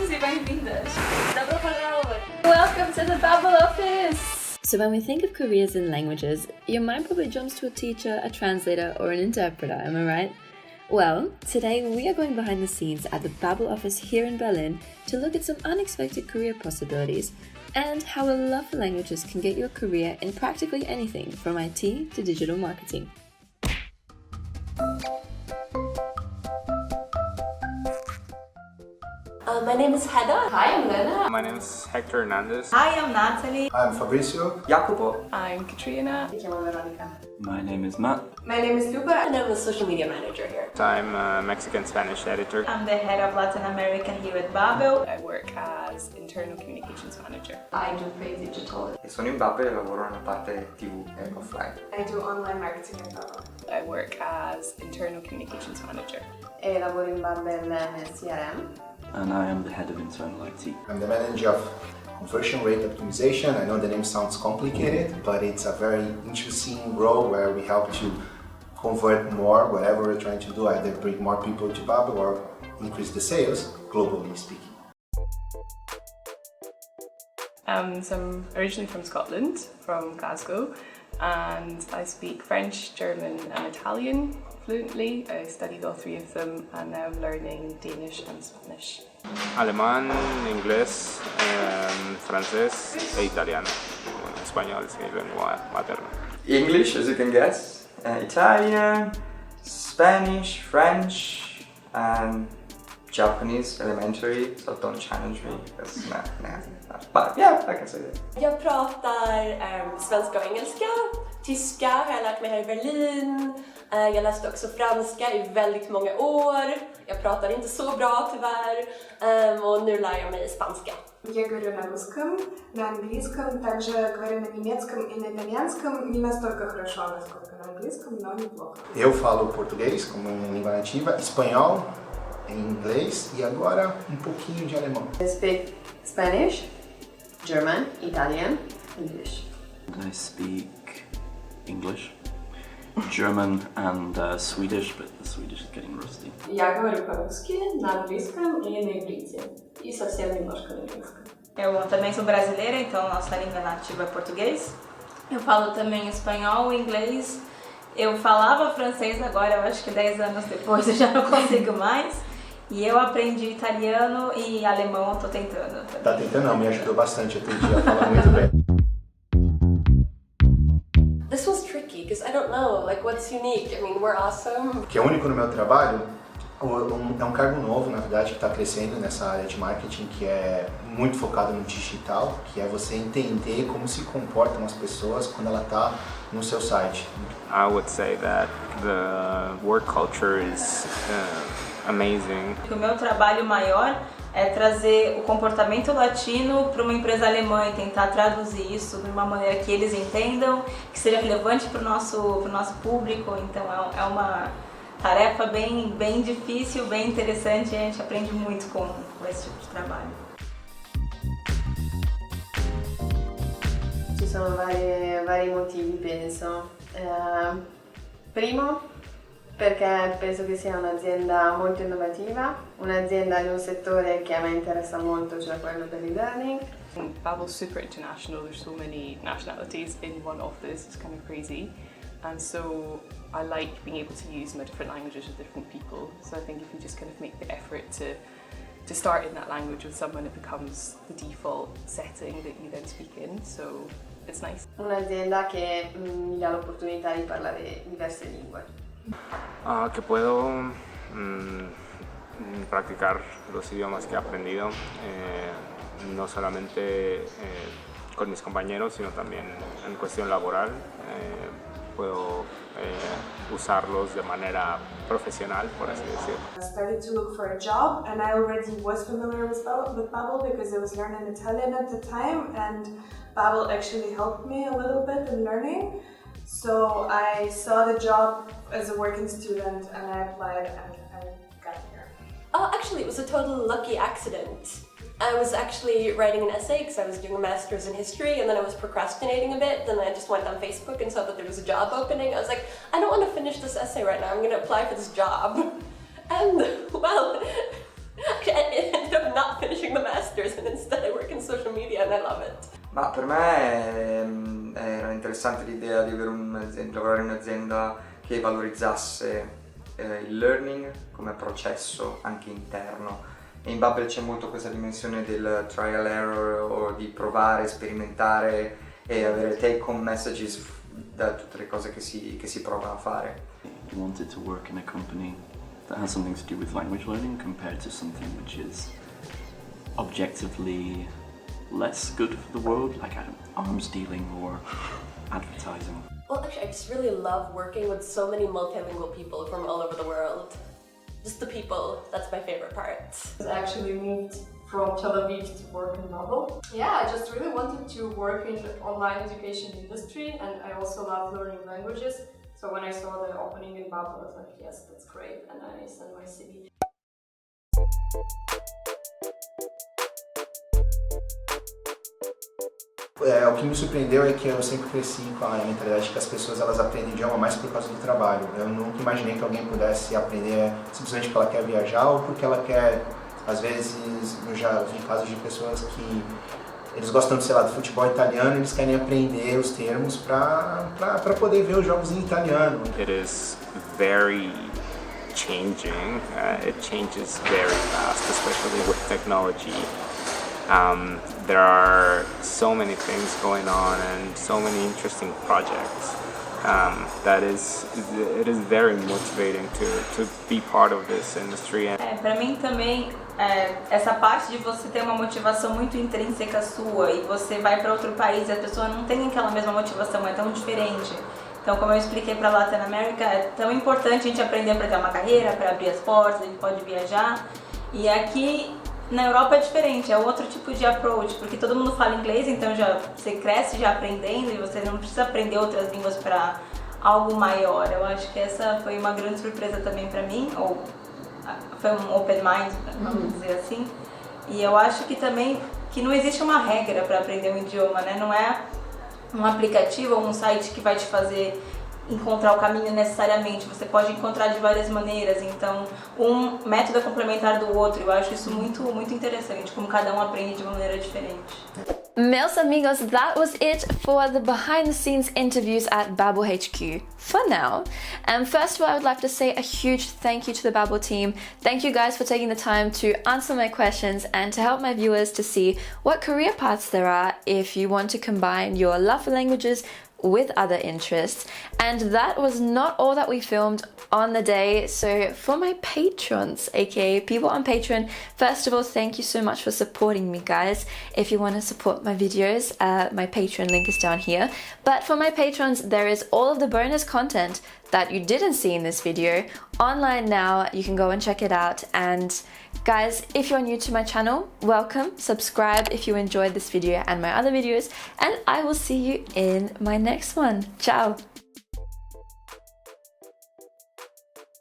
bem-vindos e bem-vindas. Welcome to the Babbel office. So when we think of careers in languages, your mind probably jumps to a teacher, a translator, or an interpreter, am I right? Well, today we are going behind the scenes at the Babbel office here in Berlin to look at some unexpected career possibilities and how a love for languages can get you a career in practically anything from IT to digital marketing. My name is Hedda. Hi, I'm Lena. My name is Hector Hernandez. Hi, I'm Natalie. I'm Fabrizio. Jacopo. I'm Katrina. My name is Matt. My name is Luba, and I'm the social media manager here. I'm a Mexican-Spanish editor. I'm the head of Latin America here at Babbel. I work as internal communications manager. I do paid digital. Sono in Babbel e lavoro nella parte TV e offline. I do online marketing at Babbel. I work as internal communications manager. E lavoro in Babbel nel CRM. And I am the head of internal IT. I'm the manager of conversion rate optimization. I know the name sounds complicated, but it's a very interesting role where we help to convert more whatever we're trying to do, either bring more people to Babbel or increase the sales, globally speaking. So I'm originally from Scotland, from Glasgow, and I speak French, German and Italian fluently. I studied all three of them and now I'm learning Danish and Spanish. Alemán, inglés, francés e italiano. Bueno, español es mi lengua materna. English, as you can guess, Italian, Spanish, French, and Japanese elementary, so don't challenge me, because nah. But yeah, I can say that. Jag pratar svenska och engelska. Tyska har jag lärt mig här i Berlin. Jag läste också franska i väldigt många år. Jag pratar inte så bra tyvärr. Och nu lär jag mig spanska. Я говорю на русском, на английском, также говорю на немецком и на итальянском. Не настолько хорошо, насколько на английском, но неплохо. Eu falo português como língua nativa, espanhol, inglês e agora pouquinho de alemão. I speak Spanish, German, Italian, English. I speak English, German and Swedish, but the Swedish is getting rusty. Я говорю по-русски, на английском и на иврите. И совсем немножко на римском. Eu também sou brasileira, então nossa língua nativa é português. Eu falo também espanhol, inglês. Eu falava francês agora, eu acho que 10 anos depois eu já não consigo mais. E eu aprendi italiano e alemão, eu tô tentando. Tá tentando não, me ajudou bastante, eu aprendi a falar muito bem. This was tricky because I don't know, like what's unique. I mean, we're awesome. O que é único no meu trabalho é um cargo novo, na verdade, que está crescendo nessa área de marketing, que é muito focado no digital, que é você entender como se comportam as pessoas quando ela está no seu site. I would say that the work culture is amazing. O meu trabalho maior é trazer o comportamento latino para uma empresa alemã e tentar traduzir isso de uma maneira que eles entendam, que seja relevante para o nosso público. Então é uma tarefa bem difícil, bem interessante e a gente aprende muito com esse tipo de trabalho. Ci sono vari motivi, penso. Primo, perché penso che sia un'azienda molto innovativa, un'azienda in un settore che a me interessa molto, cioè quello per il learning. Babbel's super international, there's so many nationalities in one office, it's kind of crazy. And so I like being able to use my different languages with different people. So I think if you just kind of make the effort to start in that language with someone, it becomes the default setting that you then speak in. So it's nice. Un'azienda che mi dà l'opportunità di parlare diverse lingue. Que puedo practicar los idiomas que he aprendido, no solamente con mis compañeros, sino también en cuestión laboral. Puedo usarlos de manera profesional, por así decirlo. I started to look for a job and I already was familiar with Babbel because I was learning Italian at the time, and Babbel actually helped me a little bit in learning. So I saw the job as a working student and I applied and got here. Actually, it was a total lucky accident. I was actually writing an essay because I was doing a master's in history, and then I was procrastinating a bit. Then I just went on Facebook and saw that there was a job opening. I was like, I don't want to finish this essay right now, I'm going to apply for this job. And well, I ended up not finishing the Ma per me era interessante l'idea di avere lavorare in un'azienda che valorizzasse il learning come processo anche interno, e in Babbel c'è molto questa dimensione del trial error, o di provare, sperimentare e avere take home messages da tutte le cose che si provano a fare. I wanted to work in a company that has something to do with language learning compared to something which is objectively less good for the world, like arms dealing or advertising. Well, actually, I just really love working with so many multilingual people from all over the world. Just the people, that's my favorite part. I actually moved from Tel Aviv to work in Babbel. Yeah, I just really wanted to work in the online education industry, and I also love learning languages. So when I saw the opening in Babbel, I was like, yes, that's great, and I sent my CV. O que me surpreendeu é que eu sempre cresci com a mentalidade que as pessoas elas aprendem idioma mais por causa do trabalho. Eu nunca imaginei que alguém pudesse aprender simplesmente porque ela quer viajar ou porque ela quer, às vezes, eu já vi casos de pessoas que eles gostam, sei lá, do futebol italiano e eles querem aprender os termos para poder ver os jogos em italiano. It is very changing. It changes very fast, especially with technology. There are so many things going on and so many interesting projects. It is very motivating to be part of this industry. Para mim também, essa parte de você ter uma motivação muito intrínseca sua e você vai para outro país e a pessoa não tem aquela mesma motivação, é tão diferente. Então, como eu expliquei para a Latin America, é tão importante a gente aprender para ter uma carreira, para abrir as portas, a gente pode viajar. E aqui na Europa é diferente, é outro tipo de approach, porque todo mundo fala inglês, então você cresce já aprendendo e você não precisa aprender outras línguas para algo maior. Eu acho que essa foi uma grande surpresa também para mim, ou foi um open mind, vamos dizer assim. E eu acho que também que não existe uma regra para aprender um idioma, né? Não é um aplicativo ou um site que vai te fazer encontrar o caminho necessariamente, você pode encontrar de várias maneiras, então um método é complementar do outro. Eu acho isso muito interessante, como cada um aprende de uma maneira diferente. Meus amigos, that was it for the behind the scenes interviews at Babbel HQ for now. And first of all, I would like to say a huge thank you to the Babbel team. Thank you guys for taking the time to answer my questions and to help my viewers to see what career paths there are if you want to combine your love for languages with other interests. And that was not all that we filmed on the day. So for my patrons, aka people on Patreon, first of all, thank you so much for supporting me, guys. If you want to support my videos, my Patreon link is down here. But for my patrons, there is all of the bonus content that you didn't see in this video online now. You can go and check it out. And guys, if you're new to my channel, welcome. Subscribe if you enjoyed this video and my other videos, and I will see you in my next one. Ciao!